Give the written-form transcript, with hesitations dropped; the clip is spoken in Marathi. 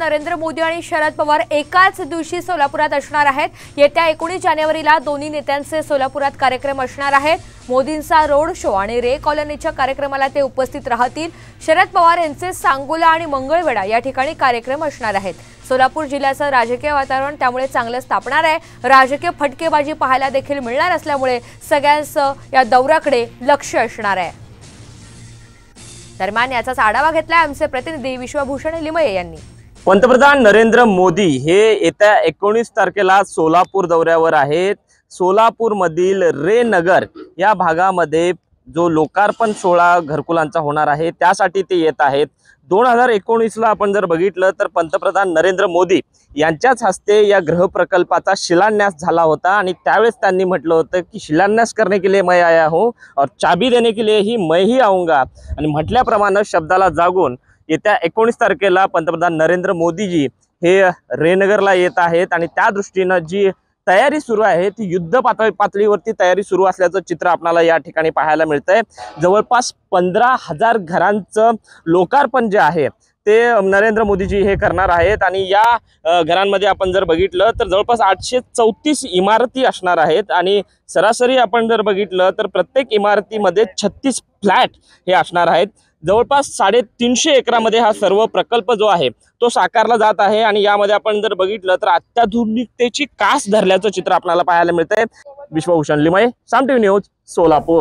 नरेंद्र मोदी आणि शरद पवार एकाच दिवशी सोलापुरात असणार आहेत। येत्या 19 जानेवारीला दोन्ही नेत्यांचे सोलापुरात कार्यक्रम असणार आहेत। मोदींचा रोड शो आणि रे कॉलनीच्या कार्यक्रमाला ते उपस्थित राहतील। शरद पवार यांचे सांगोला आणि मंगळवेढा या ठिकाणी कार्यक्रम असणार आहेत। सोलापूर जिल्ह्याचं राजकीय वातावरण त्यामुळे चांगलंच तापणार आहे। राजकीय फटकेबाजी पाहायला देखील मिळणार असल्यामुळे सगळ्यांचं या दौऱ्याकडे लक्ष असणार आहे। दरम्यान याचाच आढावा घेतलाय आमचे प्रतिनिधी विश्वभूषण लिमये यांनी। पंतप्रधान नरेंद्र मोदी हे येत्या 19 तारखेला सोलापूर दौऱ्यावर आहेत। सोलापूर मधील रे नगर या भागामध्ये जो लोकार्पण सोहळा घरकुलांचा होणार आहे त्यासाठी ते येत आहेत। 2019 ला आपण जर बघितलं तर पंतप्रधान नरेंद्र मोदी यांच्याच हस्ते या गृह प्रकल्पाचा शिलान्यास झाला होता आणि त्यावेळेस त्यांनी म्हटलं होतं की शिलान्यास करने के लिए मैं आया हूं और चाबी देने के लिए ही मैं ही आऊंगा। आणि म्हटल्याप्रमाणे शब्दाला जागून येत्या 19 तारखेला पंतप्रधान नरेंद्र मोदीजी हे रेनगरला येत आहेत आणि त्या दृष्टीने जी तयारी सुरू आहे ती युद्ध पातळीवरती तयारी सुरू असल्याचं चित्र आपल्याला या ठिकाणी पाहायला मिळतंय। जवळपास 15,000 घरांचं लोकार्पण जे आहे ते नरेंद्र मोदीजी हे करणार आहेत आणि या घरांमध्ये आपण जर बघितलं तर जवळपास 834 इमारती असणार आहेत आणि सरासरी आपण जर बघितलं तर प्रत्येक इमारतीमध्ये 36 फ्लॅट हे असणार आहेत। जवळपास 350 एकरामध्ये हा सर्व प्रकल्प जो आहे तो साकारला जात आहे आणि यामध्ये आपण जर बघितलं तर अत्याधुनिकतेची कास धरल्याचं चित्र आपल्याला पाहायला मिळतंय। विश्वभूषण लिमये, साम टीव्ही न्यूज, सोलापूर।